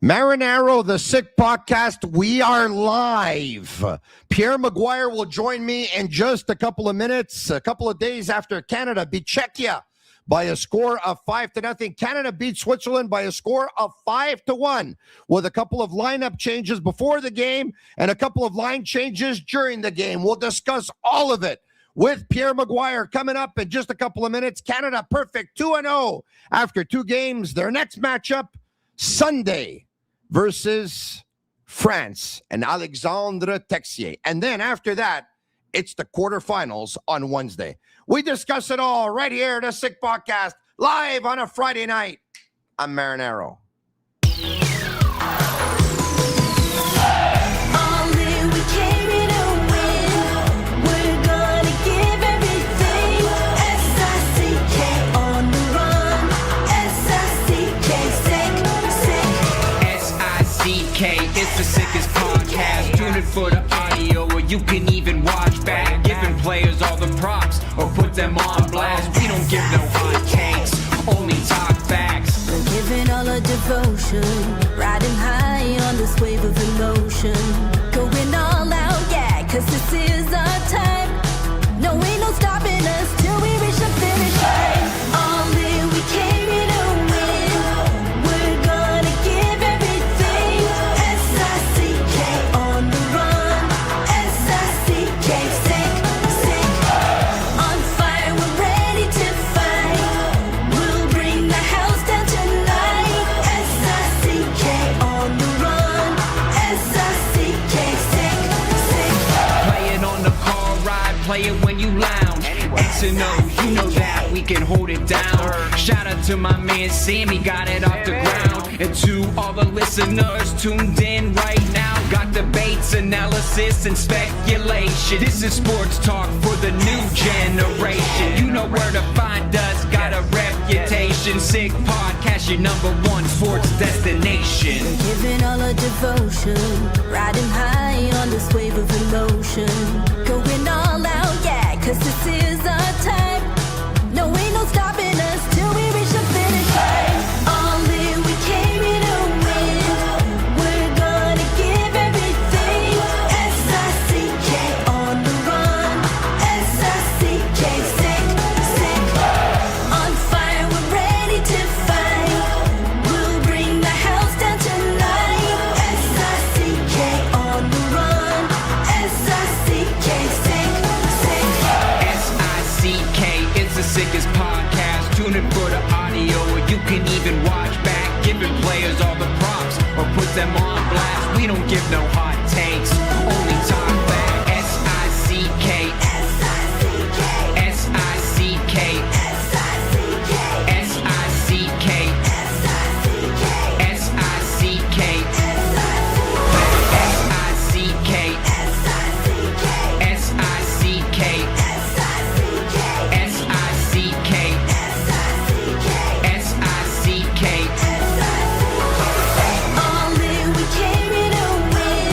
Marinaro, the Sick Podcast, we are live. Pierre McGuire will join me in just a couple of minutes, a couple of days after Canada beat Czechia by a score of 5-0. Canada beat Switzerland by a score of 5-1 with a couple of lineup changes before the game and a couple of line changes during the game. We'll discuss all of it with Pierre McGuire coming up in just a couple of minutes. Canada perfect 2-0 after two games. Their next matchup, Sunday, versus France and Alexandre Texier. And then after that, it's the quarterfinals on Wednesday. We discuss it all right here, the Sick Podcast, live on a Friday night. I'm Marinaro. It's the sickest podcast. Tune in for the audio, or you can even watch back. Giving players all the props, or put them on blast. We don't give no hot takes, only talk facts. We're giving all our devotion, riding high on this wave of emotion. Going all out, yeah, cause this is our time. No, ain't no stopping us till we reach the finish line. All in, we came in to win. We're gonna give everything. S-I-C-K on the run. S-I-C-K, sick. On fire, we're ready to fight. We'll bring the house down tonight. S-I-C-K on the run. S-I-C-K, sick. Play it on the car ride, play it when you lounge. X and O, you know that we can hold it down. Shout out to my man Sammy, got it off the ground. And to all the listeners tuned in right now, got debates, analysis, and speculation. This is sports talk for the new generation. You know where to find us, got a reputation. Sick Podcast, your number one sports destination. Giving all our devotion, riding high on this wave of emotion. Going all out, yeah, cause this is our time. No, ain't no stopping us till we reach the finish line. All in, we came in to win. We're gonna give everything. S-I-C-K on the run. S-I-C-K, sick. On fire, we're ready to fight. We'll bring the house down tonight. S-I-C-K on the run. S-I-C-K, sick. S-I-C-K, it's the sickest podcast. Tune in for the audio, or you can even watch back. Giving players all the props, or put them on blast. We don't give no hot takes, only talk back. S-I-C-K, S-I-C-K, S-I-C-K, S-I-C-K, S-I-C-K, S-I-C-K, S-I-C-K, S-I-C-K, S-I-C-K, S-I-C-K. All in, we came in to win.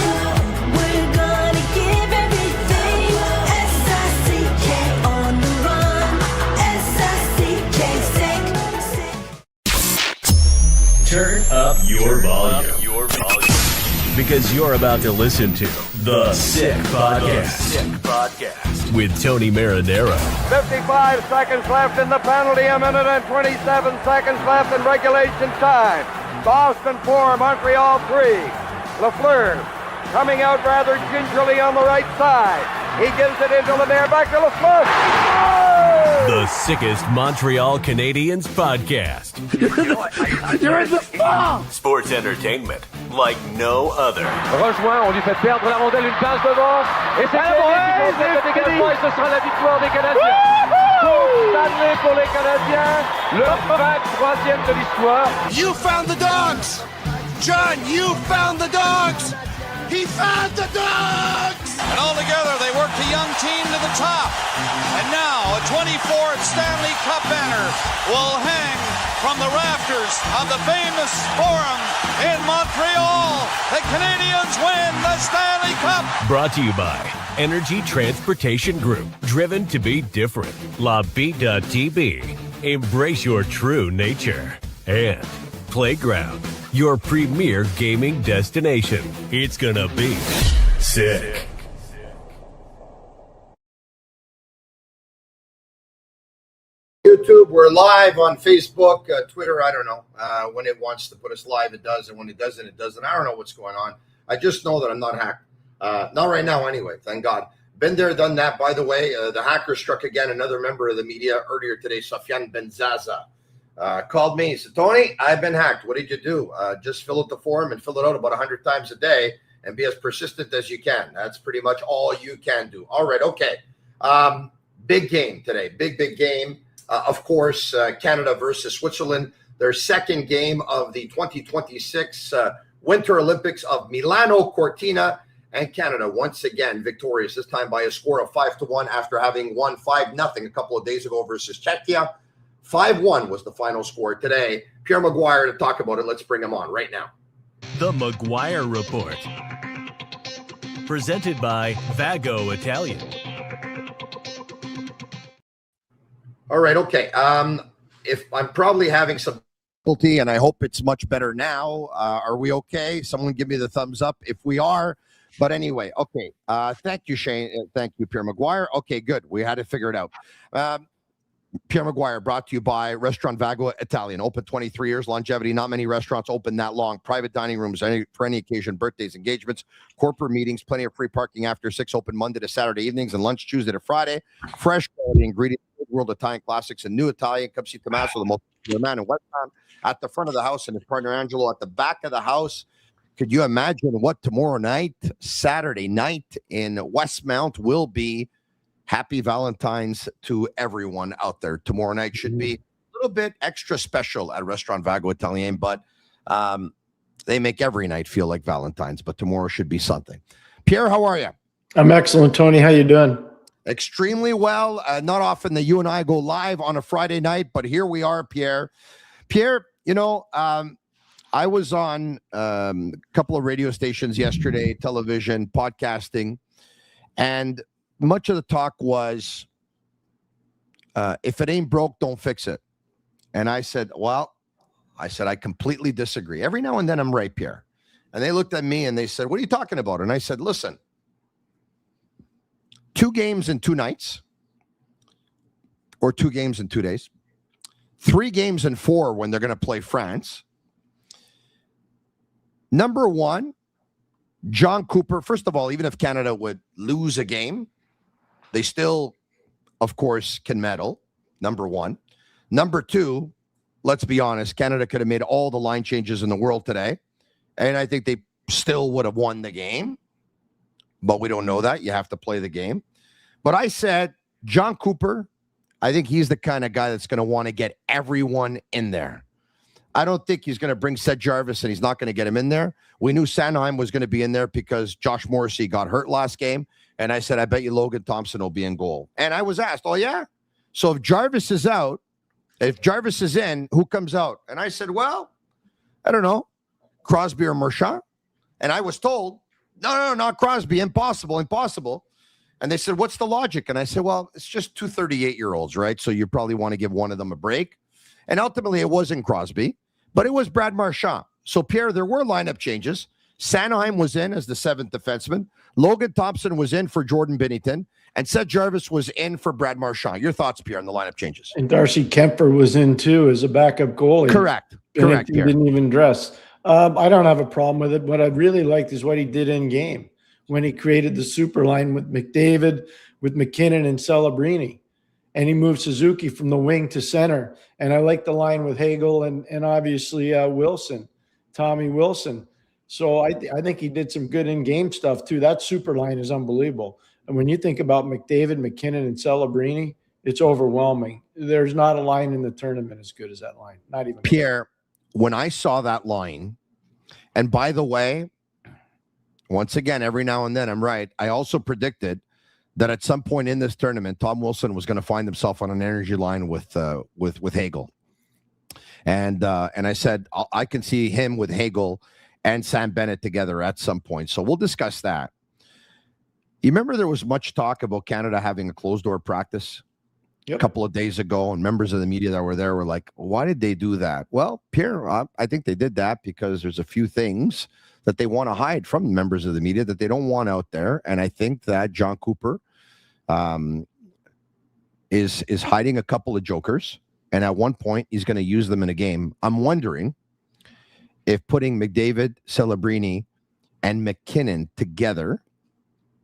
We're gonna give everything. S-I-C-K on the run. S-I-C-K, sick. Turn up your volume. Because you're about to listen to The Sick Podcast. With Tony Marinaro. 55 seconds left in the penalty, a minute and 27 seconds left in regulation time. Boston 4, Montreal 3. Lafleur coming out rather gingerly on the right side. He gives it into Lemaire, back to Lafleur. Oh! The sickest Montreal Canadiens podcast. You're in the fall! Sports entertainment like no other. Rejoint, on lui fait perdre la rondelle, une passe devant. Et c'est le dégagement et ce sera la victoire des Canadiens. Coupe Stanley pour les Canadiens. Le 23e de l'histoire. You found the dogs! John, you found the dogs! He found the dogs! And all together, they worked the young team to the top. And now, a 24th Stanley Cup banner will hang from the rafters of the famous Forum in Montreal. The Canadiens win the Stanley Cup! Brought to you by Energy Transportation Group. Driven to be different. Tibi. Embrace your true nature. And Playground. your premier gaming destination. It's gonna be sick. YouTube, we're live on Facebook, Twitter. I don't know. When it wants to put us live, it does. And when it doesn't, it doesn't. I don't know what's going on. I just know that I'm not hacked. Not right now, anyway. Thank God. Been there, done that. By the way, the hacker struck again another member of the media earlier today, Sofiane Benzaza. Called me. He said, Tony, I've been hacked. What did you do? Just fill out the form and fill it out about 100 times a day and be as persistent as you can. That's pretty much all you can do. All right. Okay. Big game today. Big game. Of course, Canada versus Switzerland, their second game of the 2026 Winter Olympics of Milano Cortina, and Canada once again victorious, this time by a score of 5-1 after having won 5-0 a couple of days ago versus Czechia. 5-1 was the final score today. Pierre McGuire to talk about it. Let's bring him on right now. The McGuire Report. Presented by Vago Italian. All right, okay. If I'm probably having some difficulty, and I hope it's much better now. Are we okay? Someone give me the thumbs up if we are. But anyway, okay. Thank you, Shane. Thank you, Pierre McGuire. Okay, good. We had to figure it out. Pierre McGuire brought to you by Restaurant Vago Italian. Open 23 years, longevity. Not many restaurants open that long. Private dining rooms for any occasion, birthdays, engagements, corporate meetings. Plenty of free parking after 6. Open Monday to Saturday evenings and lunch Tuesday to Friday. Fresh quality ingredients. World Italian classics and new Italian. Come see Tommaso, the most popular man in West Town, at the front of the house, and his partner Angelo at the back of the house. Could you imagine what tomorrow night, Saturday night in Westmount will be? Happy Valentine's to everyone out there. Tomorrow night should be a little bit extra special at Restaurant Vago Italian, but they make every night feel like Valentine's, but tomorrow should be something. Pierre, how are you? I'm excellent, Tony. How you doing? Extremely well. Not often that you and I go live on a Friday night, but here we are, Pierre. Pierre, you know, I was on a couple of radio stations yesterday, television, podcasting, and much of the talk was, if it ain't broke, don't fix it. And I said, I completely disagree. Every now and then I'm right, Pierre. And they looked at me and they said, what are you talking about? And I said, listen, 2 games in 2 nights, or 2 games in 2 days, 3 games in 4 when they're going to play France. Number 1, Jon Cooper. First of all, even if Canada would lose a game, they still, of course, can medal. Number 1. Number 2, let's be honest, Canada could have made all the line changes in the world today, and I think they still would have won the game. But we don't know that. You have to play the game. But I said, Jon Cooper, I think he's the kind of guy that's going to want to get everyone in there. I don't think he's going to bring Seth Jarvis, and he's not going to get him in there. We knew Sanheim was going to be in there because Josh Morrissey got hurt last game. And I said, I bet you Logan Thompson will be in goal. And I was asked, oh, yeah? So if Jarvis is out, if Jarvis is in, who comes out? And I said, well, I don't know, Crosby or Marchand. And I was told, no, not Crosby. Impossible. And they said, what's the logic? And I said, well, it's just 2 38-year-olds, right? So you probably want to give one of them a break. And ultimately, it wasn't Crosby, but it was Brad Marchand. So, Pierre, there were lineup changes. Sanheim was in as the 7th defenseman. Logan Thompson was in for Jordan Binnington. And Seth Jarvis was in for Brad Marchand. Your thoughts, Pierre, on the lineup changes? And Darcy Kemper was in, too, as a backup goalie. Correct, Pierre. Didn't even dress. I don't have a problem with it. What I really liked is what he did in game when he created the super line with McDavid, with McKinnon and Celebrini. And he moved Suzuki from the wing to center. And I like the line with Hagel and obviously Wilson, Tommy Wilson. So I think he did some good in-game stuff, too. That super line is unbelievable. And when you think about McDavid, McKinnon, and Celebrini, it's overwhelming. There's not a line in the tournament as good as that line. Not even Pierre, when I saw that line, and by the way, once again, every now and then I'm right. I also predicted that at some point in this tournament, Tom Wilson was going to find himself on an energy line with Hagel. And I said, I can see him with Hagel and Sam Bennett together at some point. So we'll discuss that. You remember there was much talk about Canada having a closed-door practice? a couple of days ago, and members of the media that were there were like, why did they do that? Well, Pierre, I think they did that because there's a few things that they want to hide from members of the media that they don't want out there. And I think that Jon Cooper is hiding a couple of jokers. And at one point, he's going to use them in a game. I'm wondering if putting McDavid, Celebrini, and McKinnon together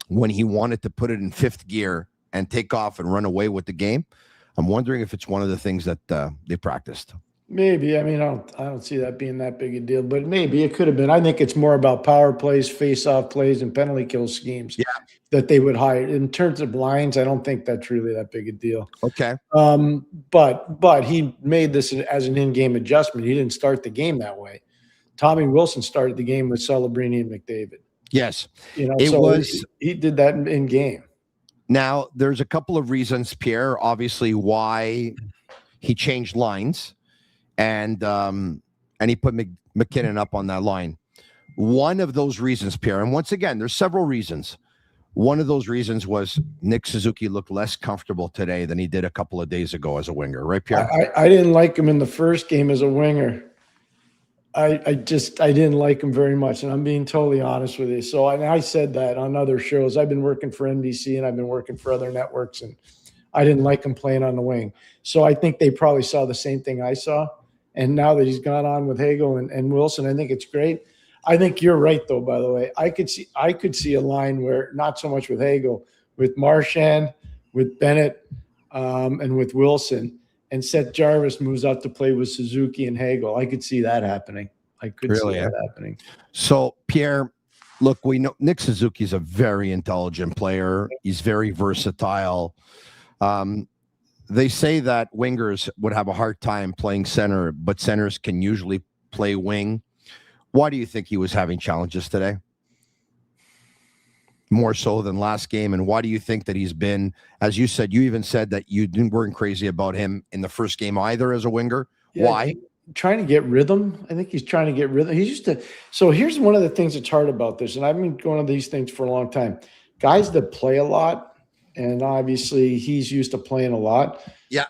when he wanted to put it in fifth gear and take off and run away with the game, I'm wondering if it's one of the things that they practiced. Maybe. I mean, I don't see that being that big a deal, but maybe it could have been. I think it's more about power plays, face-off plays, and penalty kill schemes that they would hire. In terms of lines, I don't think that's really that big a deal. Okay. But he made this as an in-game adjustment. He didn't start the game that way. Tommy Wilson started the game with Celebrini and McDavid. Yes. He did that in game. Now, there's a couple of reasons, Pierre, obviously, why he changed lines. And he put McKinnon up on that line. One of those reasons, Pierre, and once again, there's several reasons. One of those reasons was Nick Suzuki looked less comfortable today than he did a couple of days ago as a winger, right, Pierre? I didn't like him in the first game as a winger. I didn't like him very much, and I'm being totally honest with you. So I said that on other shows. I've been working for NBC and I've been working for other networks, and I didn't like him playing on the wing. So I think they probably saw the same thing I saw. And now that he's gone on with Hagel and Wilson, I think it's great. I think you're right, though, by the way. I could see a line where not so much with Hagel, with Marchand, with Bittt, and with Wilson, and Seth Jarvis moves out to play with Suzuki and Hagel. I could see that happening. I could see that happening. So, Pierre, look, we know Nick Suzuki is a very intelligent player. He's very versatile. They say that wingers would have a hard time playing center, but centers can usually play wing. Why do you think he was having challenges today? More so than last game. And why do you think that he's been, as you said, you even said that you weren't crazy about him in the first game either as a winger. Yeah, why? Trying to get rhythm. I think he's trying to get rhythm. He's used to. So here's one of the things that's hard about this. And I've been going to these things for a long time. Guys that play a lot, and obviously he's used to playing a lot. Yeah.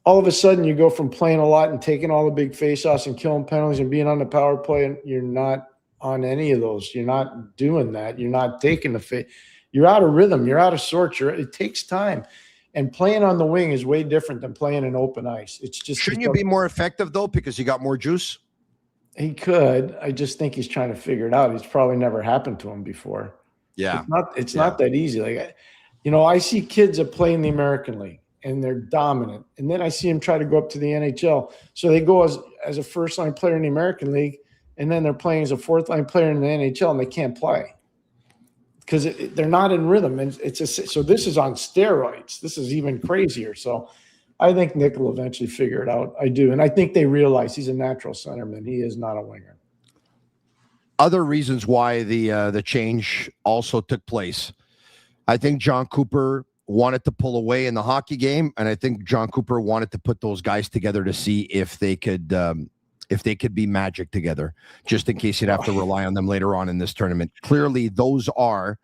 All of a sudden you go from playing a lot and taking all the big faceoffs and killing penalties and being on the power play, and you're not on any of those. You're not doing that. You're not taking the face. You're out of rhythm. You're out of sorts. It takes time. And playing on the wing is way different than playing in open ice. It's just shouldn't you be more effective though because you got more juice? He could. I just think he's trying to figure it out. It's probably never happened to him before. Yeah. It's not that easy. Like, I see kids that play in the American League and they're dominant. And then I see them try to go up to the NHL. So they go as a first-line player in the American League, and then they're playing as a fourth-line player in the NHL, and they can't play because they're not in rhythm. And so this is on steroids. This is even crazier. So I think Nick will eventually figure it out. I do. And I think they realize he's a natural centerman. He is not a winger. Other reasons why the change also took place. I think Jon Cooper wanted to pull away in the hockey game, and I think Jon Cooper wanted to put those guys together to see if they could be magic together, just in case he'd have to rely on them later on in this tournament. Clearly, those are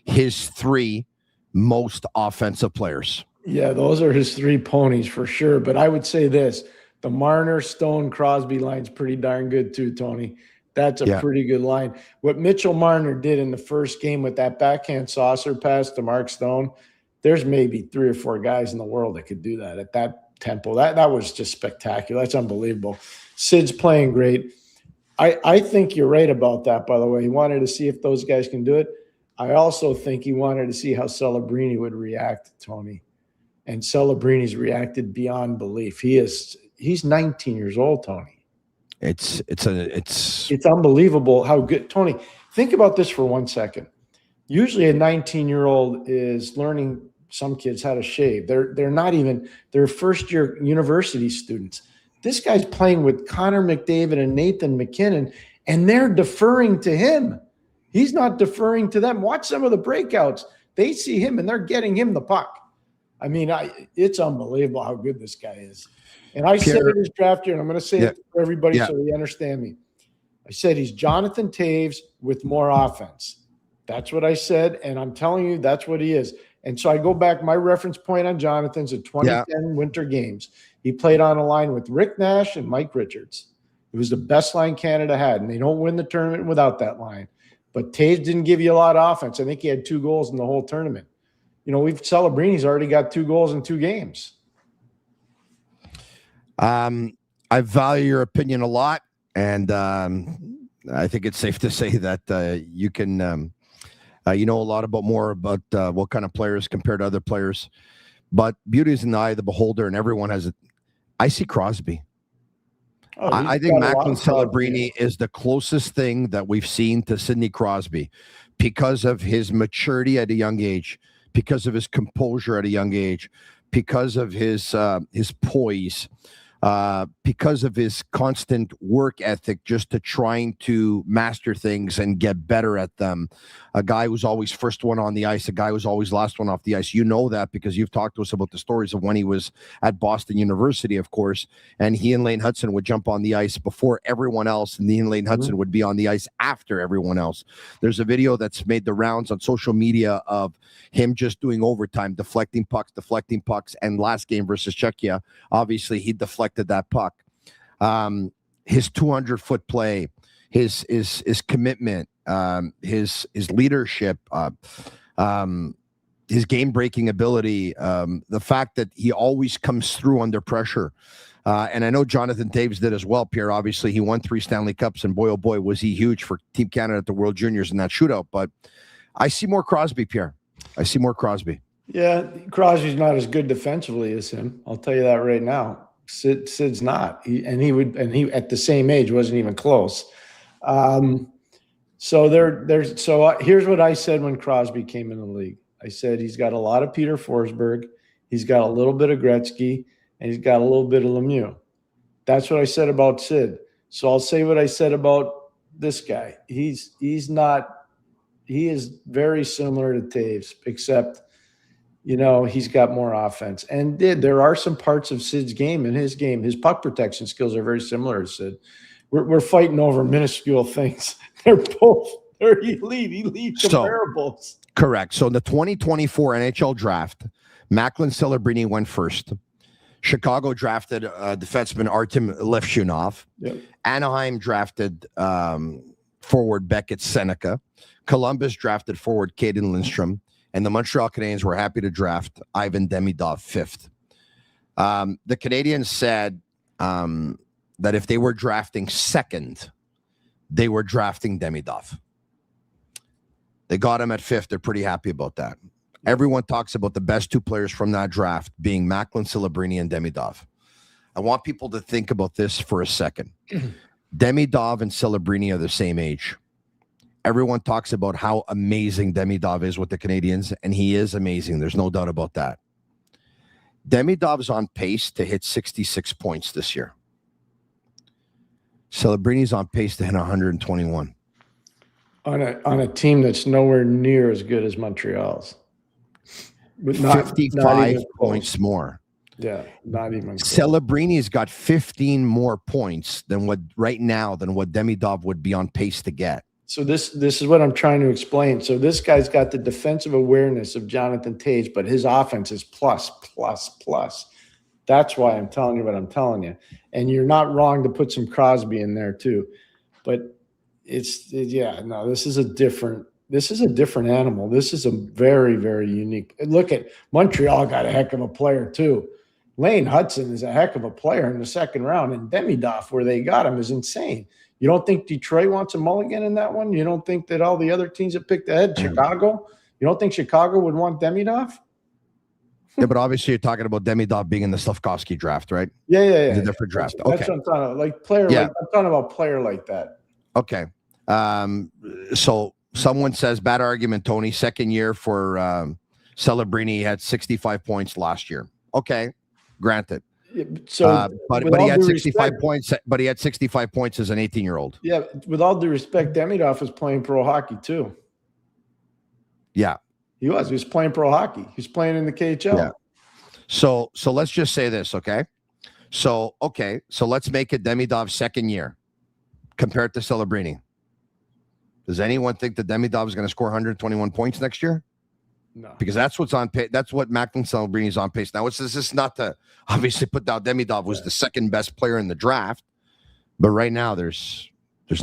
his three most offensive players. Yeah, those are his three ponies for sure. But I would say this, the Marner, Stone, Crosby line's pretty darn good too, Tony. That's a pretty good line. What Mitchell Marner did in the first game with that backhand saucer pass to Mark Stone, there's maybe 3 or 4 guys in the world that could do that at that tempo. That was just spectacular. That's unbelievable. Sid's playing great. I think you're right about that, by the way. He wanted to see if those guys can do it. I also think he wanted to see how Celebrini would react, Tony. And Celebrini's reacted beyond belief. He's 19 years old, Tony. It's unbelievable how good. Tony, think about this for 1 second. Usually a 19-year-old is learning, some kids, how to shave. They're not even, they're first-year university students. This guy's playing with Connor McDavid and Nathan McKinnon, and they're deferring to him. He's not deferring to them. Watch some of the breakouts. They see him, and they're getting him the puck. I mean, it's unbelievable how good this guy is. And I said it his draft year, and I'm going to say it for everybody so they understand me. I said he's Jonathan Taves with more offense. That's what I said, and I'm telling you, that's what he is. And so I go back, my reference point on Jonathan's at 2010 Winter Games. He played on a line with Rick Nash and Mike Richards. It was the best line Canada had, and they don't win the tournament without that line. But Taves didn't give you a lot of offense. I think he had 2 goals in the whole tournament. Celebrini's already got 2 goals in 2 games. I value your opinion a lot, and I think it's safe to say that you can, you know a lot more about what kind of players compared to other players. But beauty is in the eye of the beholder, and everyone has it. I see Crosby. I think Macklin Celebrini is the closest thing that we've seen to Sidney Crosby because of his maturity at a young age, because of his composure at a young age, because of his poise, because of his constant work ethic just to trying to master things and get better at them. A guy who's always first one on the ice, a guy who's always last one off the ice. You know that because you've talked to us about the stories of when he was at Boston University, of course, and he and Lane Hudson would jump on the ice before everyone else, and he and Lane Hudson would be on the ice after everyone else. There's a video that's made the rounds on social media of him just doing overtime, deflecting pucks, and last game versus Czechia, obviously he deflected that puck. His 200-foot play, his commitment, his leadership, his game-breaking ability, the fact that he always comes through under pressure. And I know Jonathan Taves did as well, Pierre. Obviously, he won 3 Stanley Cups, and boy, oh boy, was he huge for Team Canada at the World Juniors in that shootout. But I see more Crosby, Pierre. I see more Crosby. Yeah, Crosby's not as good defensively as him. I'll tell you that right now. Sid's not. He at the same age wasn't even close. So here's what I said when Crosby came in the league. I said he's got a lot of Peter Forsberg, he's got a little bit of Gretzky, and he's got a little bit of Lemieux. That's what I said about Sid. So I'll say what I said about this guy. He is very similar to Taves, except he's got more offense. And there are some parts of Sid's game in his game. His puck protection skills are very similar to Sid. We're fighting over minuscule things. They're elite comparables. Correct. So in the 2024 NHL draft, Macklin Celebrini went first. Chicago drafted defenseman Artem Levshunov. Yep. Anaheim drafted forward Beckett Seneca. Columbus drafted forward Caden Lindstrom. And the Montreal Canadiens were happy to draft Ivan Demidov 5th. The Canadiens said that if they were drafting 2nd, they were drafting Demidov. They got him at 5th. They're pretty happy about that. Everyone talks about the best 2 players from that draft being Macklin Celebrini and Demidov. I want people to think about this for a second. Demidov and Celebrini are the same age. Everyone talks about how amazing Demidov is with the Canadiens, and he is amazing. There's no doubt about that. Demidov's on pace to hit 66 points this year. Celebrini's on pace to hit 121. On a team that's nowhere near as good as Montreal's. 55 points more. Yeah, not even close. Celebrini's got 15 more points than what Demidov would be on pace to get. So this is what I'm trying to explain. So this guy's got the defensive awareness of Jonathan Taves, but his offense is plus. That's why I'm telling you what I'm telling you. And you're not wrong to put some Crosby in there too. But this is a different animal. This is a very, very unique. Look at Montreal got a heck of a player too. Lane Hudson is a heck of a player in the 2nd round, and Demidov, where they got him, is insane. You don't think Detroit wants a mulligan in that one? You don't think that all the other teams that picked ahead, Chicago, you don't think Chicago would want Demidov? Yeah, but obviously you're talking about Demidov being in the Slavkovsky draft, right? Yeah. It's a different draft. That's what I'm talking about. Like player, I'm talking about player like that. Okay. So someone says, bad argument, Tony. 2nd year for Celebrini. He had 65 points last year. Okay, granted. So, but he had 65 points. But he had 65 points as an 18-year-old. Yeah, with all due respect, Demidov was playing pro hockey too. Yeah, he was. He was playing pro hockey. He was playing in the KHL. Yeah. So let's just say this, okay? So let's make it Demidov's 2nd year compared to Celebrini. Does anyone think that Demidov is going to score 121 points next year? No. Because that's what's on pace. That's what Macklin Celebrini is on pace now. This is not to obviously put down Demidov was the second best player in the draft, but right now there's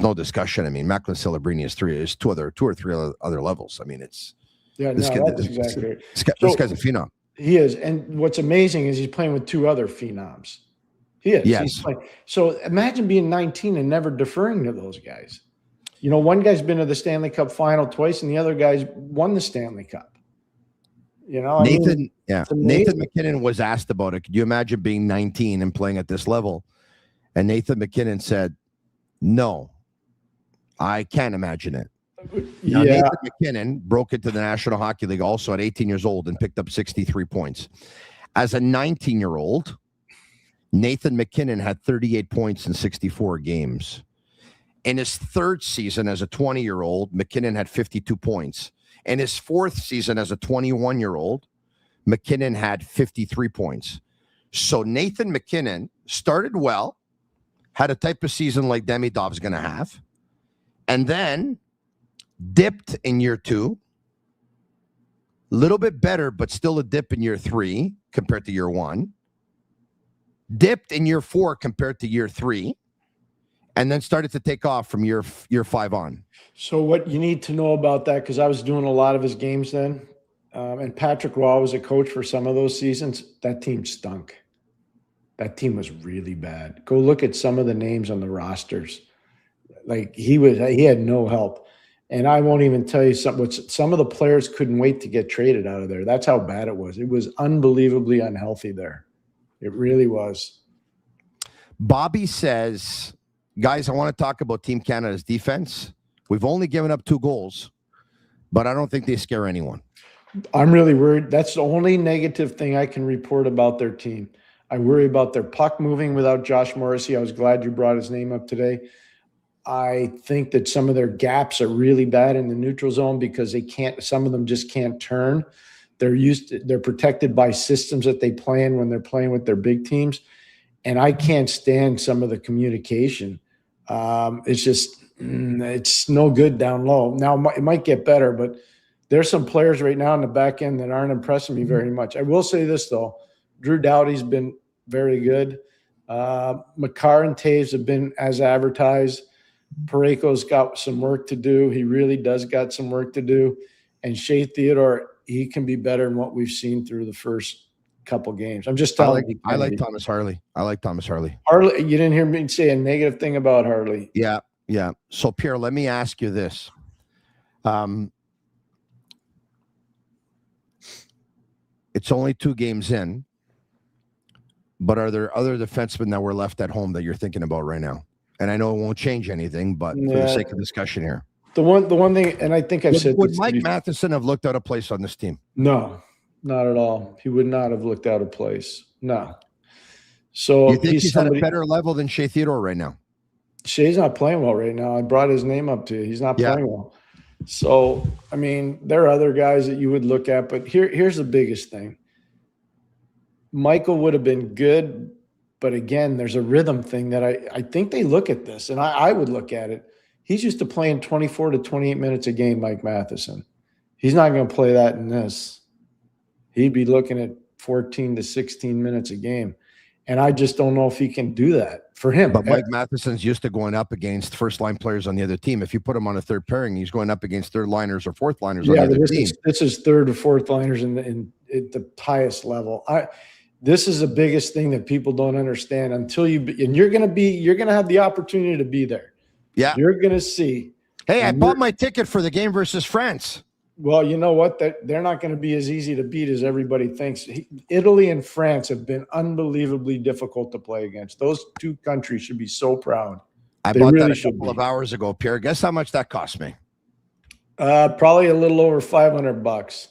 no discussion. I mean, Macklin Celebrini is two or three other levels. I mean, it's that's exactly right. This guy's a phenom. He is, and what's amazing is he's playing with two other phenoms. He is. Yes. So imagine being 19 and never deferring to those guys. You know, one guy's been to the Stanley Cup final twice, and the other guy's won the Stanley Cup. You know, Nathan MacKinnon was asked about it. Could you imagine being 19 and playing at this level? And Nathan MacKinnon said, "No, I can't imagine it." Now, Nathan MacKinnon broke into the National Hockey League also at 18 years old and picked up 63 points. As a 19-year-old, Nathan MacKinnon had 38 points in 64 games. In his third season as a 20-year-old, MacKinnon had 52 points. In his fourth season as a 21-year-old, MacKinnon had 53 points. So Nathan MacKinnon started well, had a type of season like Demidov's going to have, and then dipped in year 2, a little bit better, but still a dip in year 3 compared to year 1, dipped in year 4 compared to year 3, and then started to take off from year 5 on. So what you need to know about that, because I was doing a lot of his games then, and Patrick Roy was a coach for some of those seasons, that team stunk. That team was really bad. Go look at some of the names on the rosters. Like he had no help. And I won't even tell you some of the players couldn't wait to get traded out of there. That's how bad it was. It was unbelievably unhealthy there. It really was. Bobby says, guys, I want to talk about Team Canada's defense. We've only given up 2 goals, but I don't think they scare anyone. I'm really worried. That's the only negative thing I can report about their team. I worry about their puck moving without Josh Morrissey. I was glad you brought his name up today. I think that some of their gaps are really bad in the neutral zone because some of them just can't turn. They're protected by systems that they play in when they're playing with their big teams. And I can't stand some of the communication. It's no good down low. Now it might get better, but there's some players right now in the back end that aren't impressing me very much. I will say this though, Drew Doughty's been very good. Makar and Taves have been as advertised. Pareko's got some work to do. He really does got some work to do. And Shea Theodore, he can be better than what we've seen through the first couple games. I'm just telling you. I like Thomas Harley. Harley, you didn't hear me say a negative thing about Harley. Yeah. So, Pierre, let me ask you this. It's only 2 games in, but are there other defensemen that were left at home that you're thinking about right now? And I know it won't change anything, but for the sake of discussion here. The one thing, and I think I've said would Mike Matheson have looked out of place on this team? No, not at all. He would not have looked out of place. No. So you think he's at a better level than Shea Theodore right now? Shea's not playing well right now. I brought his name up to you. He's not playing well. So, I mean, there are other guys that you would look at, but here's the biggest thing. Michael would have been good, but again, there's a rhythm thing that I think they look at this, and I would look at it. He's used to playing 24 to 28 minutes a game, Mike Matheson. He's not going to play that in this. He'd be looking at 14 to 16 minutes a game. And I just don't know if he can do that for him. But Mike Matheson's used to going up against first-line players on the other team. If you put him on a third pairing, he's going up against third-liners or fourth-liners on the other team. This is third or fourth-liners in the highest level. This is the biggest thing that people don't understand until you're going to have the opportunity to be there. Yeah. You're going to see. Hey, I bought my ticket for the game versus France. Well, you know what? They're not going to be as easy to beat as everybody thinks. Italy and France have been unbelievably difficult to play against. Those 2 countries should be so proud. I bought that a couple of hours ago, Pierre. Guess how much that cost me? Probably a little over $500.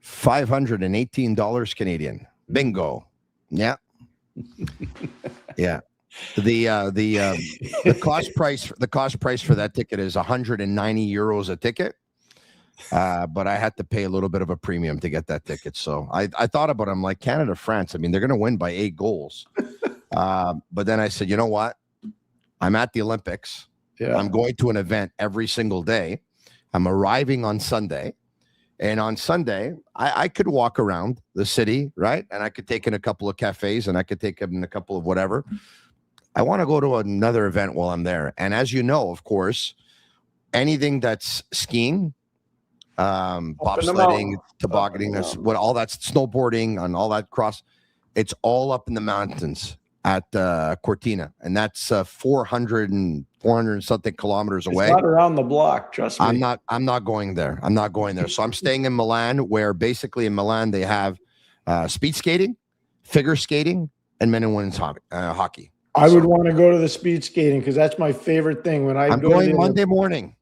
$518 Canadian. Bingo. Yeah. Yeah. The cost price for that ticket is 190 euros a ticket. But I had to pay a little bit of a premium to get that ticket. So I thought about it. I'm like, Canada, France. I mean, they're going to win by 8 goals. But then I said, you know what? I'm at the Olympics. Yeah. I'm going to an event every single day. I'm arriving on Sunday. And on Sunday, I could walk around the city, right? And I could take in a couple of cafes and I could take in a couple of whatever. I want to go to another event while I'm there. And as you know, of course, anything that's skiing, bobsledding, tobogganing, all that's snowboarding and all that cross, it's all up in the mountains at Cortina, and that's 400 and something kilometers away. It's not around the block, trust me. I'm not going there. So I'm staying in Milan, where basically in Milan they have speed skating, figure skating, and men and women's hockey. I would want to go to the speed skating because that's my favorite thing. When I'm going Monday morning.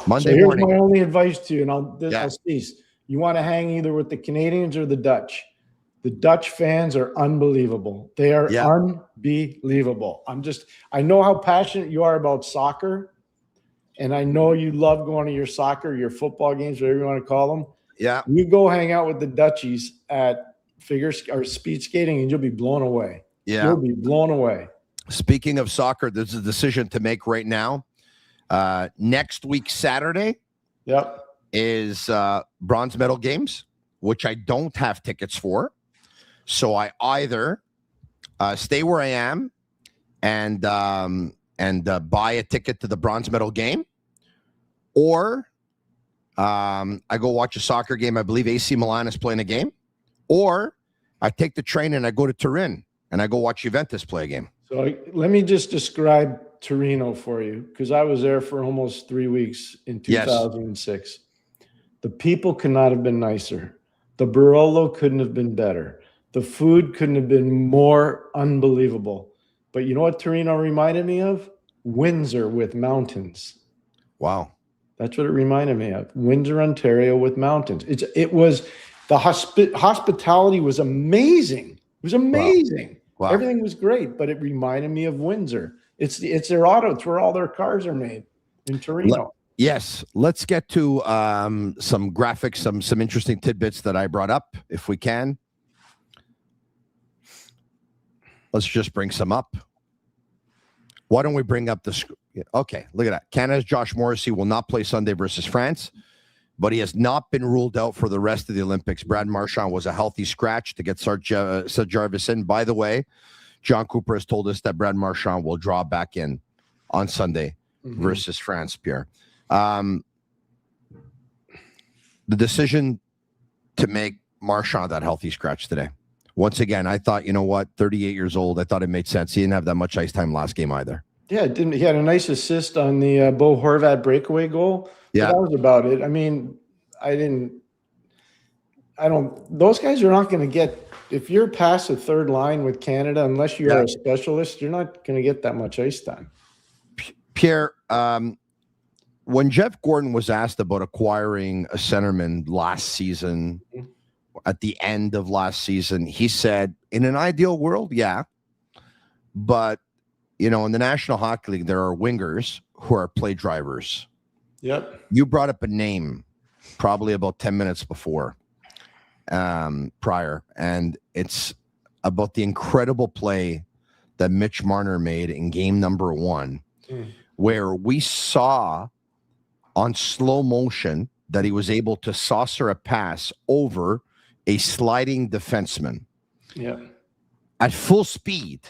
So here's my only advice to you, and I'll cease. You want to hang either with the Canadians or the Dutch. The Dutch fans are unbelievable. They are unbelievable. I know how passionate you are about soccer, and I know you love going to your football games, whatever you want to call them. Yeah. You go hang out with the Dutchies at figure or speed skating, and you'll be blown away. Yeah. You'll be blown away. Speaking of soccer, there's a decision to make right now. Next week, Saturday, is bronze medal games, which I don't have tickets for. So I either stay where I am and buy a ticket to the bronze medal game, or I go watch a soccer game. I believe AC Milan is playing a game, or I take the train and I go to Turin and I go watch Juventus play a game. So let me just describe Torino for you, because I was there for almost 3 weeks in 2006. Yes. The people could not have been nicer. The Barolo couldn't have been better. The food couldn't have been more unbelievable. But you know what Torino reminded me of? Windsor with mountains. Wow. That's what it reminded me of. Windsor, Ontario with mountains. It was the hospitality was amazing. It was amazing. Wow. Everything was great, but it reminded me of Windsor. It's their auto. It's where all their cars are made in Torino. Yes. Let's get to some graphics, some interesting tidbits that I brought up, if we can. Let's just bring some up. Why don't we bring up the... Okay, look at that. Canada's Josh Morrissey will not play Sunday versus France, but he has not been ruled out for the rest of the Olympics. Brad Marchand was a healthy scratch to get Seth Jarvis in. By the way, Jon Cooper has told us that Brad Marchand will draw back in on Sunday versus France, Pierre. The decision to make Marchand that healthy scratch today. Once again, I thought, 38 years old, I thought it made sense. He didn't have that much ice time last game either. Yeah, it didn't. He had a nice assist on the Bo Horvat breakaway goal. Yeah. That was about it. I mean, those guys are not going to get, if you're past the third line with Canada, unless you are a specialist, you're not going to get that much ice time. Pierre, when Jeff Gordon was asked about acquiring a centerman last season, at the end of last season, he said, in an ideal world, yeah. But, in the National Hockey League, there are wingers who are play drivers. Yep. You brought up a name probably about 10 minutes before, prior, and it's about the incredible play that Mitch Marner made in game number 1, where we saw on slow motion that he was able to saucer a pass over a sliding defenseman. Yeah. At full speed,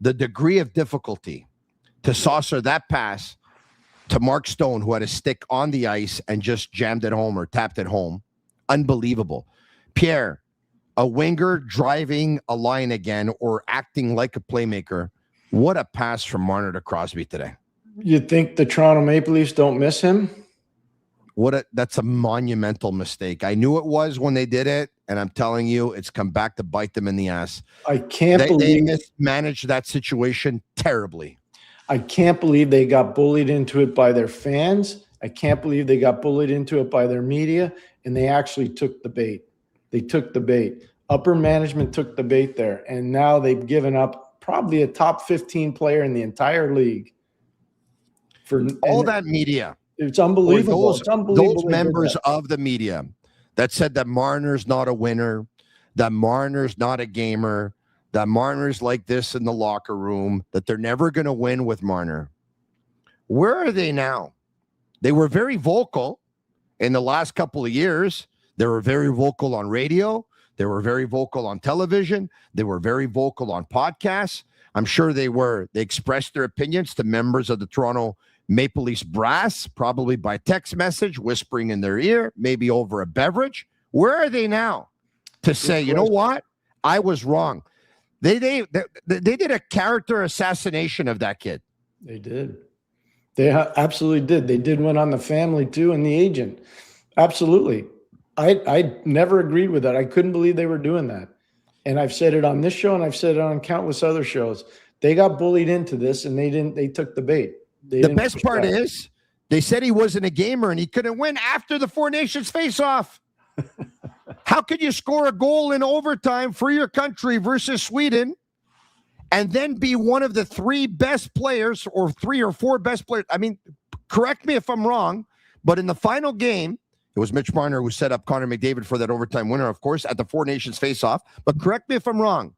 the degree of difficulty to saucer that pass to Mark Stone, who had a stick on the ice and just jammed it home or tapped it home. Unbelievable. Pierre, a winger driving a line again or acting like a playmaker. What a pass from Marner to Crosby today. You think the Toronto Maple Leafs don't miss him? That's a monumental mistake. I knew it was when they did it, and I'm telling you, it's come back to bite them in the ass. I can't believe they mismanaged that situation terribly. I can't believe they got bullied into it by their fans. I can't believe they got bullied into it by their media, and they actually took the bait. They took the bait. Upper management took the bait there, and now they've given up probably a top 15 player in the entire league. For all that media. It's unbelievable. Those members of the media that said that Marner's not a winner, that Marner's not a gamer, that Marner's like this in the locker room, that they're never going to win with Marner. Where are they now? They were very vocal in the last couple of years, they were very vocal on radio. They were very vocal on television. They were very vocal on podcasts. I'm sure they expressed their opinions to members of the Toronto Maple Leafs brass, probably by text message, whispering in their ear, maybe over a beverage. Where are they now to say, you know what? I was wrong. They did a character assassination of that kid. They did. They absolutely did. They did one on the family too and the agent. Absolutely. I never agreed with that. I couldn't believe they were doing that. And I've said it on this show and I've said it on countless other shows. They got bullied into this and they took the bait. The best part is they said he wasn't a gamer and he couldn't win after the Four Nations face-off. How could you score a goal in overtime for your country versus Sweden and then be one of the three best players or three or four best players? I mean, correct me if I'm wrong, but in the final game, it was Mitch Marner who set up Connor McDavid for that overtime winner, of course, at the Four Nations face-off. But correct me if I'm wrong.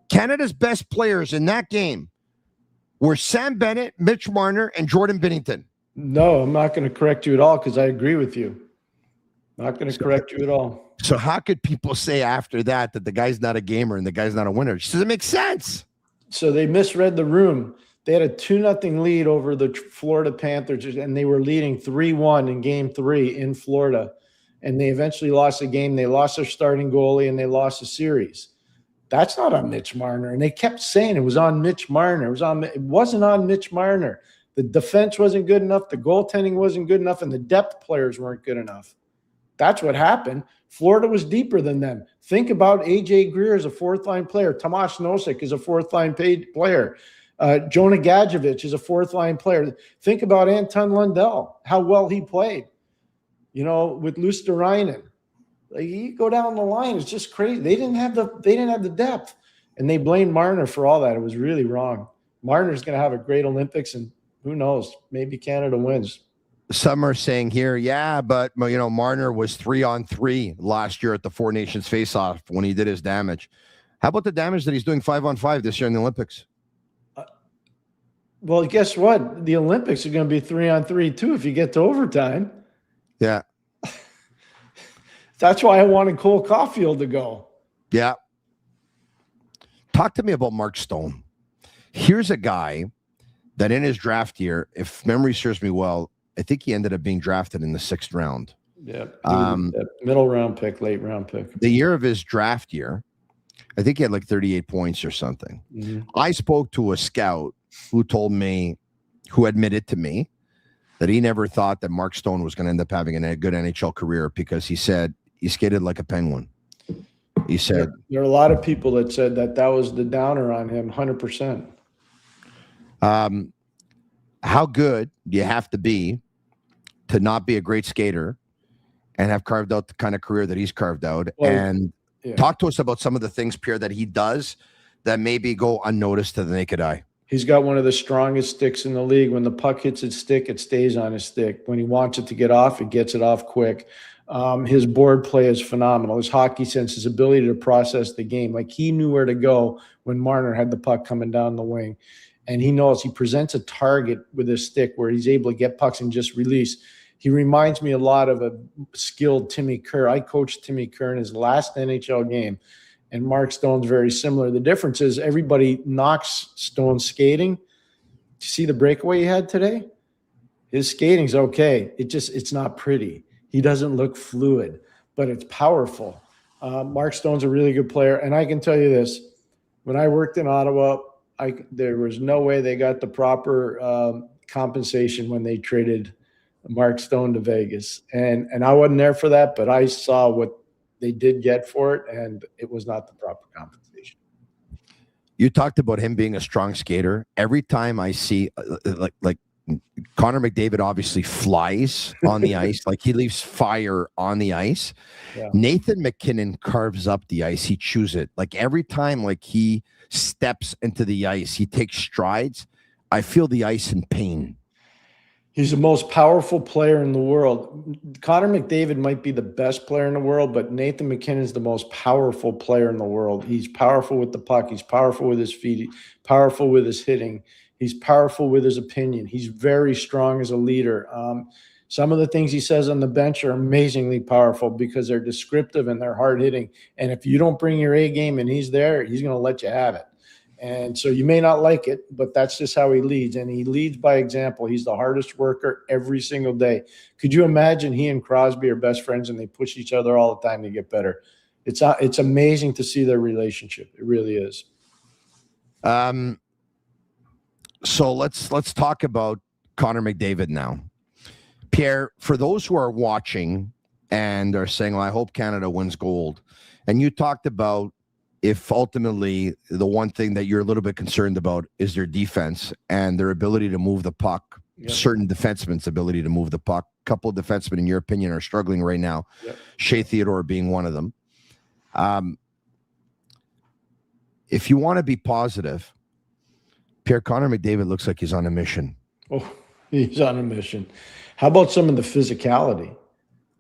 Canada's best players in that game were Sam Bennett, Mitch Marner, and Jordan Binnington. No, I'm not going to correct you at all because I agree with you. Not going to correct you at all. So how could people say after that the guy's not a gamer and the guy's not a winner? It doesn't make sense. So they misread the room. They had a 2-0 lead over the Florida Panthers, and they were leading 3-1 in Game 3 in Florida. And they eventually lost the game. They lost their starting goalie, and they lost the series. That's not on Mitch Marner. And they kept saying it was on Mitch Marner. It wasn't on Mitch Marner. The defense wasn't good enough. The goaltending wasn't good enough, and the depth players weren't good enough. That's what happened. Florida was deeper than them. Think about A.J. Greer as a fourth-line player. Tomas Nosek is a fourth-line paid player. Jonah Gadjevich is a fourth-line player. Think about Anton Lundell, how well he played, with Luosterainen. Like, you go down the line, it's just crazy. They didn't have the depth, and they blamed Marner for all that. It was really wrong. Marner's going to have a great Olympics, and who knows, maybe Canada wins. Some are saying here, yeah, but Marner was 3-on-3 last year at the Four Nations face-off when he did his damage. How about the damage that he's doing 5-on-5 this year in the Olympics? Well, guess what? The Olympics are going to be 3-on-3 too if you get to overtime. Yeah. That's why I wanted Cole Caulfield to go. Yeah. Talk to me about Mark Stone. Here's a guy that in his draft year, if memory serves me well, I think he ended up being drafted in the 6th round. Yeah. Middle round pick, late round pick. The year of his draft year, I think he had like 38 points or something. Mm-hmm. I spoke to a scout who admitted to me that he never thought that Mark Stone was going to end up having a good NHL career because he said he skated like a penguin. He said there are a lot of people that said that was the downer on him, 100%. How good do you have to be to not be a great skater and have carved out the kind of career that he's carved out? Talk to us about some of the things, Pierre, that he does that maybe go unnoticed to the naked eye. He's got one of the strongest sticks in the league. When the puck hits his stick, it stays on his stick. When he wants it to get off, it gets it off quick. His board play is phenomenal. His hockey sense, his ability to process the game. Like, he knew where to go when Marner had the puck coming down the wing. And he knows he presents a target with his stick where he's able to get pucks and just release. He reminds me a lot of a skilled Timmy Kerr. I coached Timmy Kerr in his last NHL game, and Mark Stone's very similar. The difference is everybody knocks Stone skating. Did you see the breakaway he had today? His skating's okay. It's not pretty. He doesn't look fluid, but it's powerful. Mark Stone's a really good player, and I can tell you this. When I worked in Ottawa, there was no way they got the proper compensation when they traded Mark Stone to Vegas. And I wasn't there for that, but I saw what they did get for it, and it was not the proper compensation. You talked about him being a strong skater. Every time I see like Connor McDavid obviously flies on the ice, like he leaves fire on the ice. Yeah. Nathan McKinnon carves up the ice. He chews it. Like every time like he steps into the ice, he takes strides. I feel the ice in pain. He's the most powerful player in the world. Connor McDavid might be the best player in the world, but Nathan McKinnon is the most powerful player in the world. He's powerful with the puck. He's powerful with his feet. He's powerful with his hitting. He's powerful with his opinion. He's very strong as a leader. Some of the things he says on the bench are amazingly powerful because they're descriptive and they're hard hitting. And if you don't bring your A game and he's there, he's going to let you have it. And so you may not like it, but that's just how he leads. And he leads by example. He's the hardest worker every single day. Could you imagine he and Crosby are best friends and they push each other all the time to get better? It's amazing to see their relationship. It really is. So let's talk about Connor McDavid now. Pierre, for those who are watching and are saying, well, I hope Canada wins gold, and you talked about if ultimately the one thing that you're a little bit concerned about is their defense and their ability to move the puck, certain defensemen's ability to move the puck. A couple of defensemen, in your opinion, are struggling right now, Shea Theodore being one of them. If you want to be positive, Pierre, Connor McDavid looks like he's on a mission. Oh, he's on a mission. How about some of the physicality?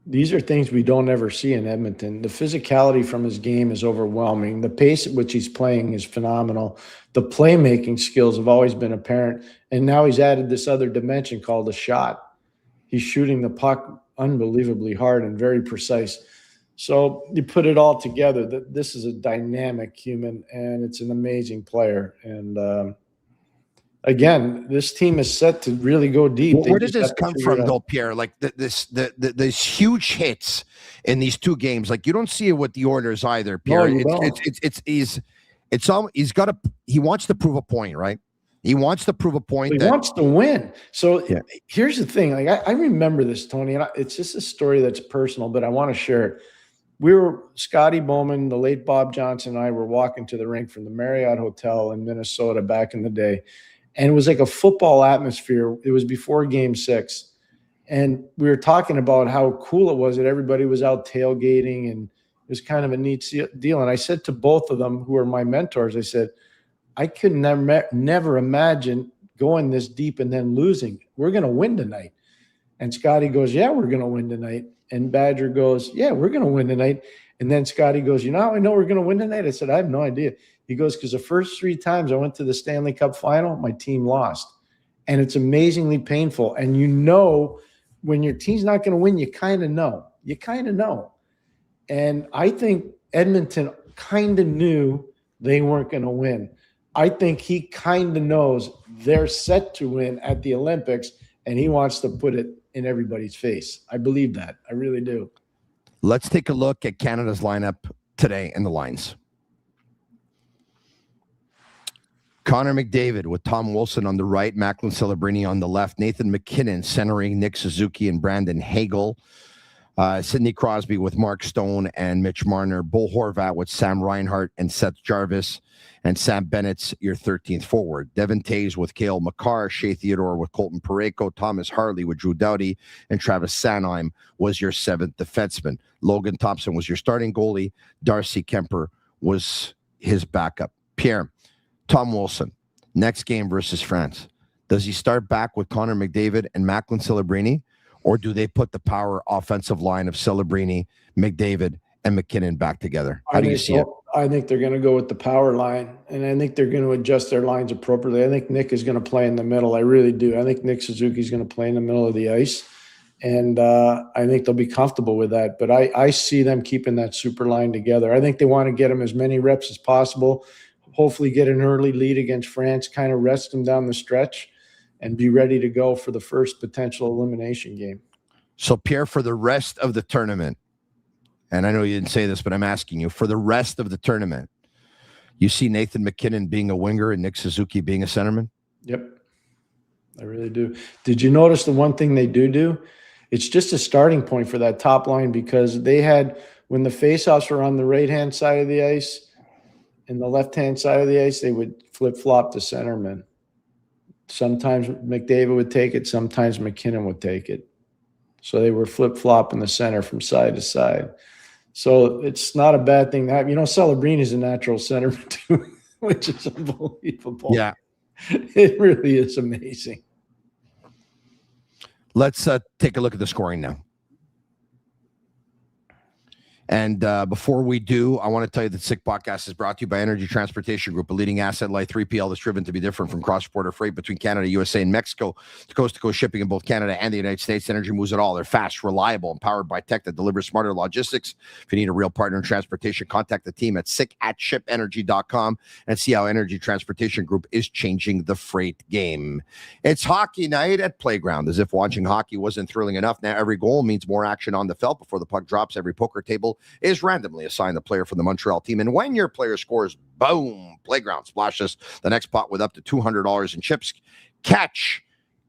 These are things we don't ever see in Edmonton. The physicality from his game is overwhelming. The pace at which he's playing is phenomenal. The playmaking skills have always been apparent. And now he's added this other dimension called a shot. He's shooting the puck unbelievably hard and very precise. So you put it all together, that this is a dynamic human and it's an amazing player. And again, this team is set to really go deep. Where does this come from, though, Pierre? Like these huge hits in these two games. Like you don't see it with the Oilers either, Pierre. No, he wants to prove a point, right? He wants to prove a point. He wants to win. So here's the thing. Like I remember this, Tony, and it's just a story that's personal, but I want to share it. We were Scotty Bowman, the late Bob Johnson, and I were walking to the rink from the Marriott Hotel in Minnesota back in the day. And it was like a football atmosphere. It was before Game 6. And we were talking about how cool it was that everybody was out tailgating, and it was kind of a neat deal. And I said to both of them, who are my mentors, I said, I could never imagine going this deep and then losing. We're going to win tonight. And Scotty goes, yeah, we're going to win tonight. And Badger goes, yeah, we're going to win tonight. And then Scotty goes, you know how I know we're going to win tonight? I said, I have no idea. He goes, because the first 3 times I went to the Stanley Cup final, my team lost. And it's amazingly painful. And you know, when your team's not going to win, you kind of know. You kind of know. And I think Edmonton kind of knew they weren't going to win. I think he kind of knows they're set to win at the Olympics, and he wants to put it in everybody's face. I believe that. I really do. Let's take a look at Canada's lineup today and the lines. Connor McDavid with Tom Wilson on the right, Macklin Celebrini on the left, Nathan McKinnon centering Nick Suzuki and Brandon Hagel, Sidney Crosby with Mark Stone and Mitch Marner, Bo Horvat with Sam Reinhart and Seth Jarvis, and Sam Bennett's your 13th forward. Devin Taves with Cale Makar, Shea Theodore with Colton Parayko, Thomas Harley with Drew Doughty, and Travis Sanheim was your 7th defenseman. Logan Thompson was your starting goalie. Darcy Kemper was his backup. Pierre, Tom Wilson, next game versus France. Does he start back with Connor McDavid and Macklin Celebrini, or do they put the power offensive line of Celebrini, McDavid, and McKinnon back together? How do you see it? I think they're going to go with the power line, and I think they're going to adjust their lines appropriately. I think Nick is going to play in the middle. I really do. I think Nick Suzuki is going to play in the middle of the ice, and I think they'll be comfortable with that. But I see them keeping that super line together. I think they want to get them as many reps as possible, hopefully get an early lead against France, kind of rest them down the stretch, and be ready to go for the first potential elimination game. So, Pierre, for the rest of the tournament, and I know you didn't say this, but I'm asking you, for the rest of the tournament, you see Nathan McKinnon being a winger and Nick Suzuki being a centerman? Yep, I really do. Did you notice the one thing they do? It's just a starting point for that top line, because they had, when the faceoffs were on the right-hand side of the ice and the left-hand side of the ice, they would flip-flop the centerman. Sometimes McDavid would take it. Sometimes McKinnon would take it. So they were flip-flopping the center from side to side. So it's not a bad thing to have. You know, Celebrini is a natural centerman too, which is unbelievable. Yeah. It really is amazing. Let's take a look at the scoring now. And before we do, I want to tell you that Sick Podcast is brought to you by Energy Transportation Group, a leading asset-light 3PL that's driven to be different from cross-border freight between Canada, USA, and Mexico to coast-to-coast shipping in both Canada and the United States. Energy moves it all. They're fast, reliable, and powered by tech that delivers smarter logistics. If you need a real partner in transportation, contact the team at sick@shipenergy.com and see how Energy Transportation Group is changing the freight game. It's hockey night at Playground. As if watching hockey wasn't thrilling enough, now every goal means more action on the felt. Before the puck drops, every poker table is randomly assigned the player from the Montreal team. And when your player scores, boom, Playground splashes the next pot with up to $200 in chips. Catch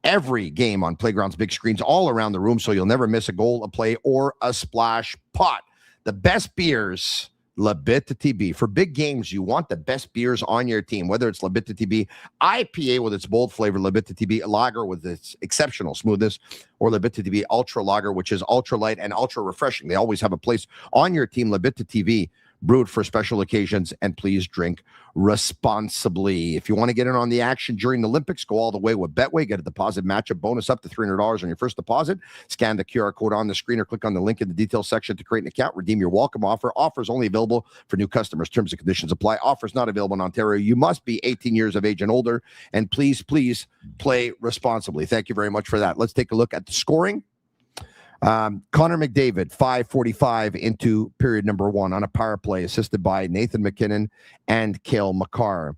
every game on Playground's big screens all around the room so you'll never miss a goal, a play, or a splash pot. The best beers, Bittt Tibi. For big games, you want the best beers on your team, whether it's Bittt Tibi IPA with its bold flavor, Bittt Tibi Lager with its exceptional smoothness, or Bittt Tibi Ultra Lager, which is ultra light and ultra refreshing. They always have a place on your team. Bittt Tibi, brewed for special occasions, and please drink responsibly. If you want to get in on the action during the Olympics, go all the way with Betway. Get a deposit matchup bonus up to $300 on your first deposit. Scan the QR code on the screen or click on the link in the details section to create an account. Redeem your welcome offer. Offers only available for new customers. Terms and conditions apply. Offers not available in Ontario. You must be 18 years of age and older, and please play responsibly. Thank you very much for that. Let's take a look at the scoring. Connor McDavid, 5:45 into period number 1 on a power play, assisted by Nathan McKinnon and Cale Makar.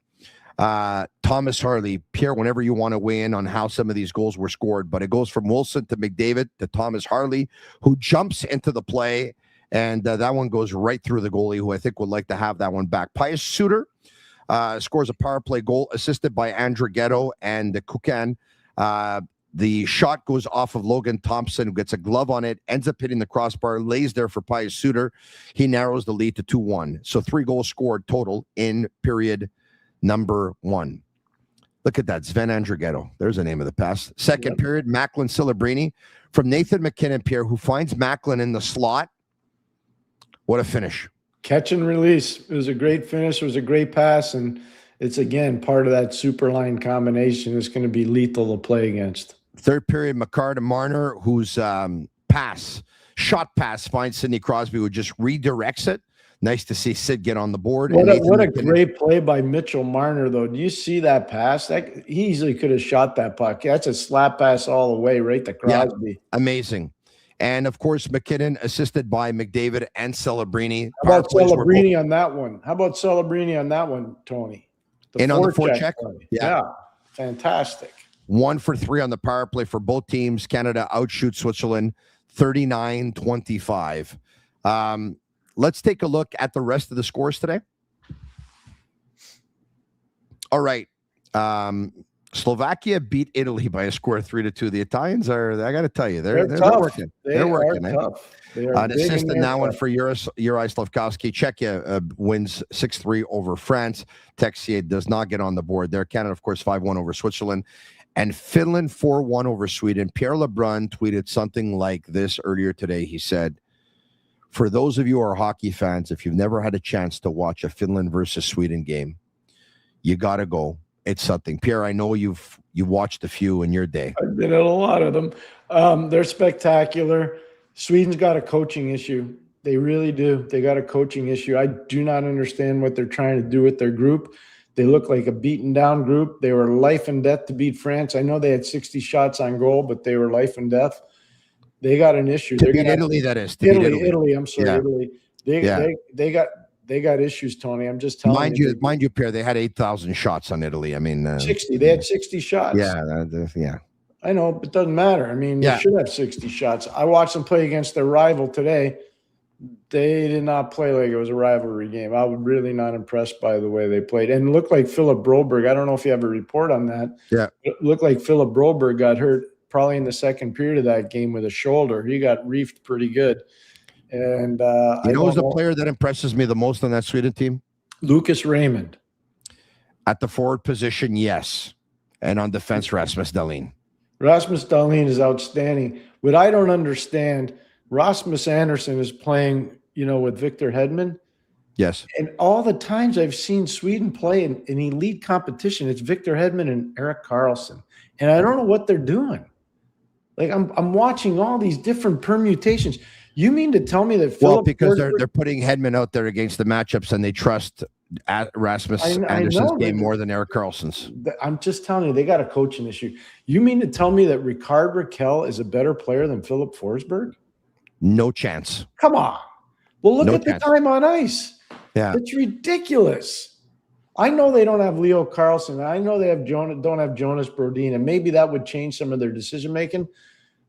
Thomas Harley, Pierre, whenever you want to weigh in on how some of these goals were scored, but it goes from Wilson to McDavid to Thomas Harley, who jumps into the play, and that one goes right through the goalie, who I think would like to have that one back. Pius Suter scores a power play goal, assisted by Andrighetto and Kukan. The shot goes off of Logan Thompson, who gets a glove on it, ends up hitting the crossbar, lays there for Pius Suter. He narrows the lead to 2-1. So 3 goals scored total in period number 1. Look at that, Sven Andrighetto. There's the name of the pass. Second period, Macklin Celebrini from Nathan McKinnon, Pierre, who finds Macklin in the slot. What a finish. Catch and release. It was a great finish. It was a great pass, and it's, again, part of that super line combination. It's going to be lethal to play against. Third period, McCarr to Marner, whose shot pass finds Sidney Crosby, who just redirects it. Nice to see Sid get on the board. What a great play by Mitchell Marner, though. Do you see that pass? He easily could have shot that puck. That's a slap pass all the way right to Crosby. Yeah, amazing. And, of course, McKinnon assisted by McDavid and Celebrini. How about Celebrini on that one? How about Celebrini on that one, Tony? On the forecheck? Yeah, fantastic. 1 for 3 on the power play for both teams. Canada outshoots Switzerland 39-25. Let's take a look at the rest of the scores today. All right. Slovakia beat Italy by a score of 3-2. The Italians I got to tell you, they're working. They're working. Tough. An assist in that one for Juraj Slafkovsky. Czechia wins 6-3 over France. Texier does not get on the board there. Canada, of course, 5-1 over Switzerland. And Finland 4-1 over Sweden. Pierre Lebrun tweeted something like this earlier today. He said, for those of you who are hockey fans, if you've never had a chance to watch a Finland versus Sweden game, you got to go. It's something. Pierre, I know you've watched a few in your day. I've been at a lot of them. They're spectacular. Sweden's got a coaching issue. They really do. They got a coaching issue. I do not understand what they're trying to do with their group. They look like a beaten down group. They were life and death to beat France. I know they had 60 shots on goal, but they were life and death. They got an issue. To beat Italy, that is. Italy. I'm sorry, Yeah. Italy. They got issues, Tony. I'm just telling you. Mind you, Pierre, they had 8,000 shots on Italy. I mean, 60. They had 60 shots. Yeah. I know, but it doesn't matter. I mean, they should have 60 shots. I watched them play against their rival today. They did not play like it was a rivalry game. I was really not impressed by the way they played. And it looked like Philip Broberg. I don't know if you have a report on that. Yeah. It looked like Philip Broberg got hurt probably in the second period of that game with a shoulder. He got reefed pretty good. And who's the player that impresses me the most on that Sweden team? Lucas Raymond. At the forward position, yes. And on defense, Rasmus Dahlin. Rasmus Dahlin is outstanding. What I don't understand, Rasmus Andersson is playing, with Victor Hedman. Yes. And all the times I've seen Sweden play in elite competition, it's Victor Hedman and Erik Karlsson. And I don't know what they're doing. Like I'm watching all these different permutations. You mean to tell me that Well, Philip because Forsberg, they're putting Hedman out there against the matchups, and they trust Rasmus Anderson's game more than Erik Karlsson's. I'm just telling you, they got a coaching issue. You mean to tell me that Ricard Raquel is a better player than Philip Forsberg? No chance. Come on. Well, look No at chance. the time on ice. Yeah. It's ridiculous. I know they don't have Leo Carlsson. I know they don't have Jonas Brodin, and maybe that would change some of their decision making.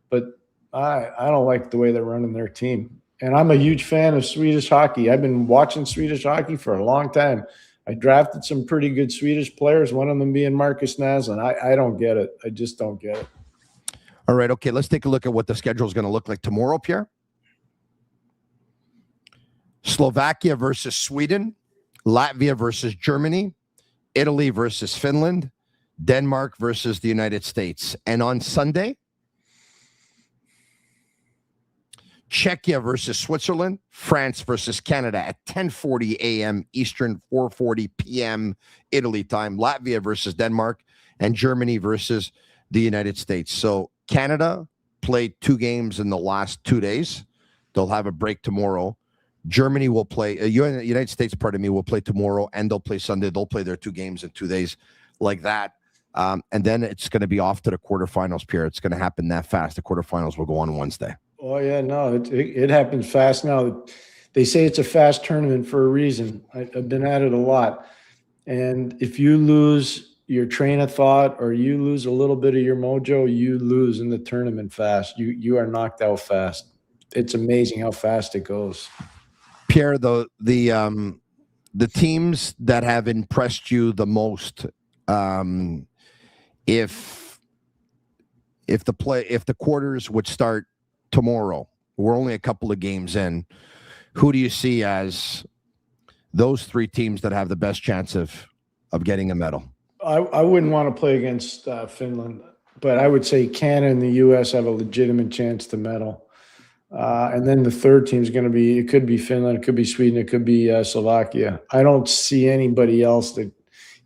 But I don't like the way they're running their team. And I'm a huge fan of Swedish hockey. I've been watching Swedish hockey for a long time. I drafted some pretty good Swedish players, one of them being Marcus Naslund. I don't get it. I just don't get it. All right. Okay. Let's take a look at what the schedule is going to look like tomorrow, Pierre. Slovakia versus Sweden, Latvia versus Germany, Italy versus Finland, Denmark versus the United States. And on Sunday, Czechia versus Switzerland, France versus Canada at 10:40 a.m. Eastern, 4:40 p.m. Italy time, Latvia versus Denmark, and Germany versus the United States. So Canada played 2 games in the last 2 days. They'll have a break tomorrow. Germany will play, United States, will play tomorrow, and they'll play Sunday. They'll play their 2 games in 2 days like that. And then it's going to be off to the quarterfinals, Pierre. It's going to happen that fast. The quarterfinals will go on Wednesday. Oh, yeah, no, it happens fast now. They say it's a fast tournament for a reason. I've been at it a lot. And if you lose your train of thought or you lose a little bit of your mojo, you lose in the tournament fast. You are knocked out fast. It's amazing how fast it goes. Pierre, the teams that have impressed you the most, if the quarters would start tomorrow, we're only a couple of games in, who do you see as those 3 teams that have the best chance of getting a medal? I wouldn't want to play against Finland, but I would say Canada and the U.S. have a legitimate chance to medal. And then the third team is going to be, it could be Finland, it could be Sweden, it could be Slovakia. I don't see anybody else that,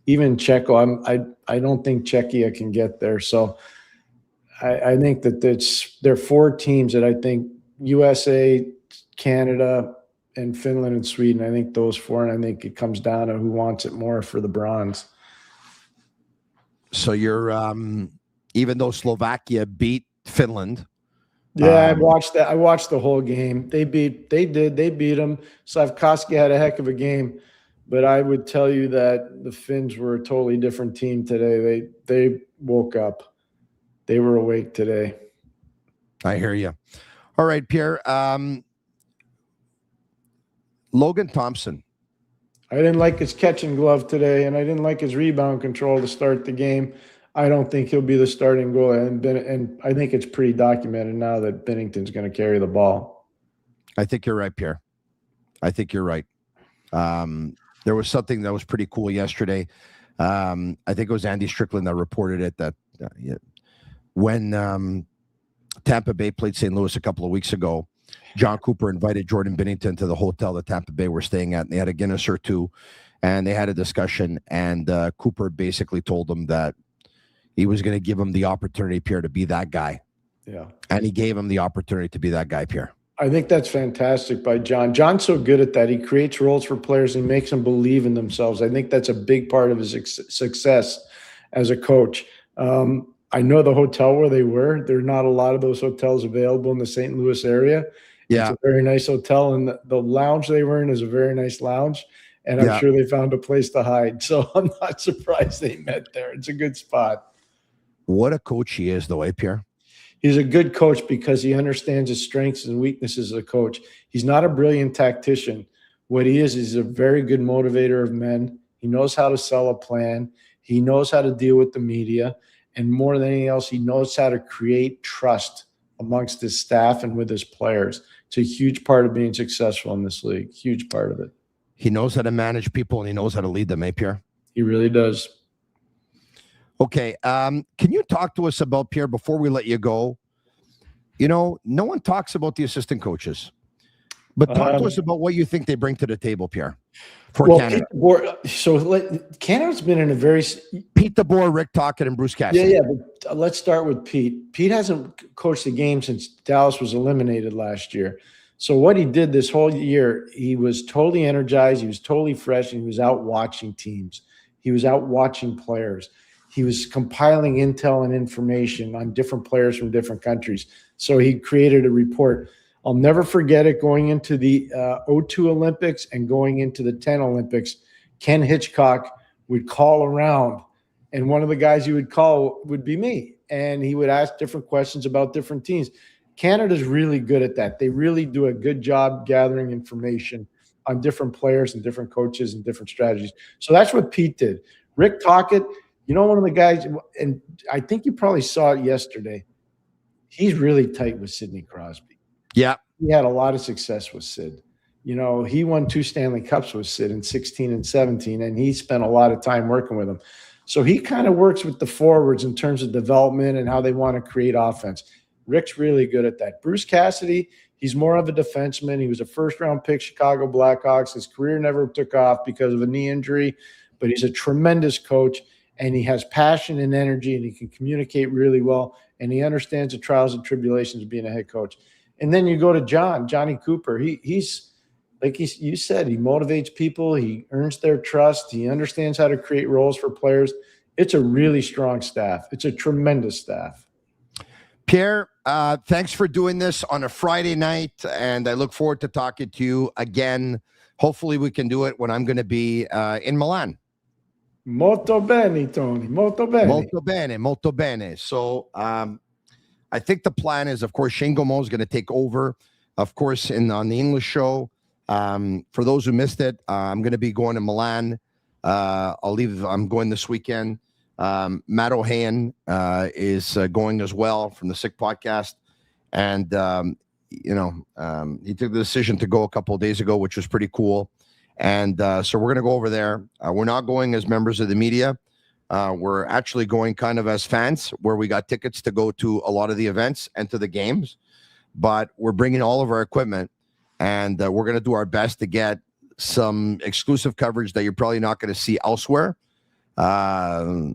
even Czechia, I don't think Czechia can get there. So I think that there are 4 teams that I think USA, Canada, and Finland and Sweden. I think those 4, and I think it comes down to who wants it more for the bronze. So you're, even though Slovakia beat Finland. Yeah, I watched that. I watched the whole game. They beat them. Slavkovsky had a heck of a game, but I would tell you that the Finns were a totally different team today. They woke up. They were awake today. I hear you. All right, Pierre. Logan Thompson. I didn't like his catch and glove today, and I didn't like his rebound control to start the game. I don't think he'll be the starting goalie, and I think it's pretty documented now that Binnington's going to carry the ball. I think you're right, Pierre. I think you're right. There was something that was pretty cool yesterday. I think it was Andy Strickland that reported it, that when Tampa Bay played St. Louis a couple of weeks ago, Jon Cooper invited Jordan Binnington to the hotel that Tampa Bay were staying at, and they had a Guinness or 2, and they had a discussion, and Cooper basically told them that he was going to give him the opportunity, Pierre, to be that guy. Yeah. And he gave him the opportunity to be that guy, Pierre. I think that's fantastic by John. John's so good at that. He creates roles for players and makes them believe in themselves. I think that's a big part of his success as a coach. I know the hotel where they were. There are not a lot of those hotels available in the St. Louis area. Yeah. It's a very nice hotel, and the lounge they were in is a very nice lounge. And I'm sure they found a place to hide. So I'm not surprised they met there. It's a good spot. What a coach he is, though, Pierre? He's a good coach because he understands his strengths and weaknesses as a coach. He's not a brilliant tactician. What he is he's a very good motivator of men. He knows how to sell a plan. He knows how to deal with the media. And more than anything else, he knows how to create trust amongst his staff and with his players. It's a huge part of being successful in this league. Huge part of it. He knows how to manage people, and he knows how to lead them, Pierre? He really does. Okay. Can you talk to us about, Pierre, before we let you go? You know, no one talks about the assistant coaches, but talk to us about what you think they bring to the table, Pierre, for Canada. Canada's been in a very... Pete DeBoer, Rick Tocchet, and Bruce Cassidy. Yeah, but let's start with Pete. Pete hasn't coached a game since Dallas was eliminated last year. So what he did this whole year, he was totally energized. He was totally fresh. And he was out watching teams. He was out watching players. He was compiling intel and information on different players from different countries. So he created a report. I'll never forget it going into the 02 Olympics and going into the 10 Olympics. Ken Hitchcock would call around, and one of the guys he would call would be me. And he would ask different questions about different teams. Canada's really good at that. They really do a good job gathering information on different players and different coaches and different strategies. So that's what Pete did. Rick Tocchet, one of the guys, and I think you probably saw it yesterday, he's really tight with Sidney Crosby. Yeah. He had a lot of success with Sid. He won 2 Stanley Cups with Sid in 16 and 17, and he spent a lot of time working with him. So he kind of works with the forwards in terms of development and how they want to create offense. Rick's really good at that. Bruce Cassidy, he's more of a defenseman. He was a first-round pick, Chicago Blackhawks. His career never took off because of a knee injury, but he's a tremendous coach, and he has passion and energy, and he can communicate really well, and he understands the trials and tribulations of being a head coach. And then you go to Johnny Cooper. He's like you said, he motivates people. He earns their trust. He understands how to create roles for players. It's a really strong staff. It's a tremendous staff. Pierre, thanks for doing this on a Friday night, and I look forward to talking to you again. Hopefully we can do it when I'm going to be in Milan. Molto bene, Tony. Molto bene. Molto bene, molto bene. So I think the plan is, of course, Shane Gaumont is going to take over, of course, on the English show. For those who missed it, I'm going to be going to Milan. I'm going this weekend. Matt O'Hayan is going as well from the Sick Podcast. And, he took the decision to go a couple of days ago, which was pretty cool. And so we're going to go over there. We're not going as members of the media. We're actually going kind of as fans, where we got tickets to go to a lot of the events and to the games. But we're bringing all of our equipment, and we're going to do our best to get some exclusive coverage that you're probably not going to see elsewhere. I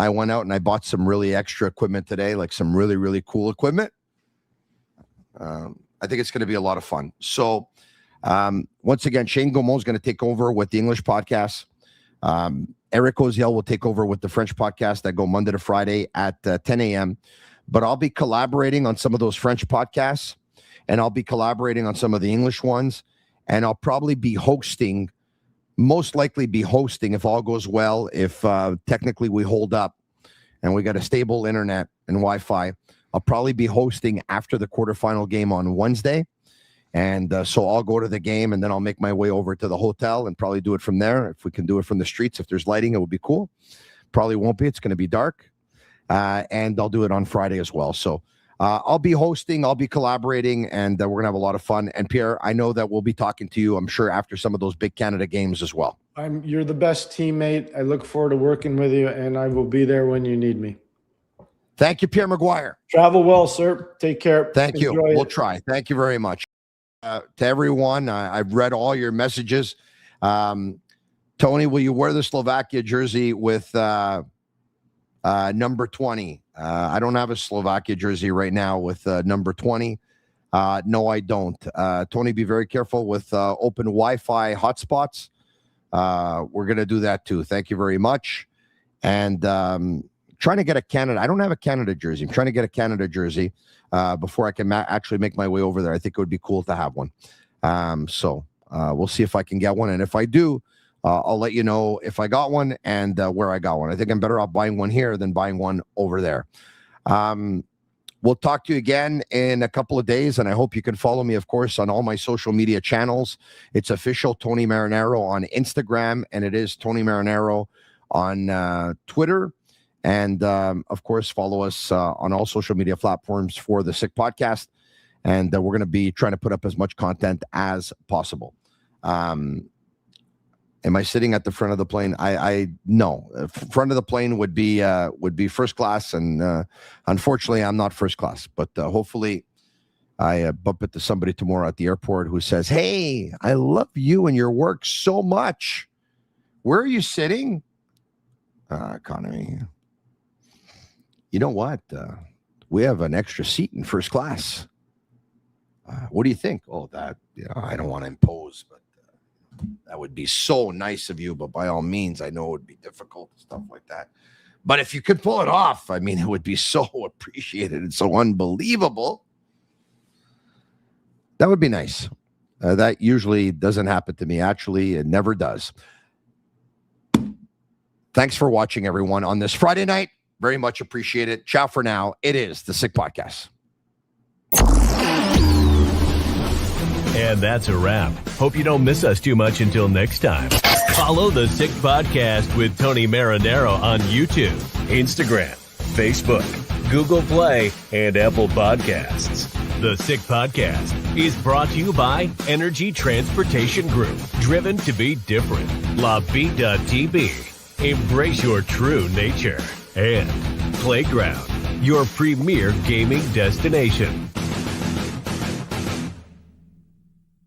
went out and I bought some really extra equipment today, like some really, really cool equipment. I think it's going to be a lot of fun. So once again, Shane Gaumont is going to take over with the English podcast. Eric Oziel will take over with the French podcast that go Monday to Friday at 10 a.m. But I'll be collaborating on some of those French podcasts, and I'll be collaborating on some of the English ones, and I'll probably be hosting, most likely be hosting if all goes well, if technically we hold up and we got a stable internet and Wi-Fi. I'll probably be hosting after the quarterfinal game on Wednesday. And so I'll go to the game, and then I'll make my way over to the hotel and probably do it from there. If we can do it from the streets, if there's lighting, it would be cool. Probably won't be. It's going to be dark. And I'll do it on Friday as well. So I'll be hosting, I'll be collaborating, and we're going to have a lot of fun. And Pierre, I know that we'll be talking to you, I'm sure, after some of those big Canada games as well. You're the best teammate. I look forward to working with you, and I will be there when you need me. Thank you, Pierre McGuire. Travel well, sir. Take care. Thank you. Enjoy We'll it. try. Thank you very much. To everyone, I've read all your messages. Tony, will you wear the Slovakia jersey with number 20? I don't have a Slovakia jersey right now with number 20. No, I don't. Tony, be very careful with open Wi-Fi hotspots. We're going to do that too. Thank you very much. And trying to get a Canada. I don't have a Canada jersey. I'm trying to get a Canada jersey before I can actually make my way over there. I think it would be cool to have one. So we'll see if I can get one. And if I do, I'll let you know if I got one and where I got one. I think I'm better off buying one here than buying one over there. We'll talk to you again in a couple of days, and I hope you can follow me, of course, on all my social media channels. It's official Tony Marinaro on Instagram, and it is Tony Marinaro on Twitter. And, of course, follow us on all social media platforms for the Sick Podcast. And we're going to be trying to put up as much content as possible. Am I sitting at the front of the plane? No. Front of the plane would be first class, and unfortunately, I'm not first class. But hopefully, I bump into somebody tomorrow at the airport who says, "Hey, I love you and your work so much. Where are you sitting?" Economy. You know what? We have an extra seat in first class. What do you think? Oh, that, I don't want to impose, but that would be so nice of you. But by all means, I know it would be difficult and stuff like that. But if you could pull it off, I mean, it would be so appreciated and so unbelievable. That would be nice. That usually doesn't happen to me. Actually, it never does. Thanks for watching, everyone, on this Friday night. Very much appreciate it. Ciao for now. It is the Sick Podcast. And that's a wrap. Hope you don't miss us too much until next time. Follow the Sick Podcast with Tony Marinaro on YouTube, Instagram, Facebook, Google Play, and Apple Podcasts. The Sick Podcast is brought to you by Energy Transportation Group, driven to be different. Tibi. Embrace your true nature. And Playground, your premier gaming destination.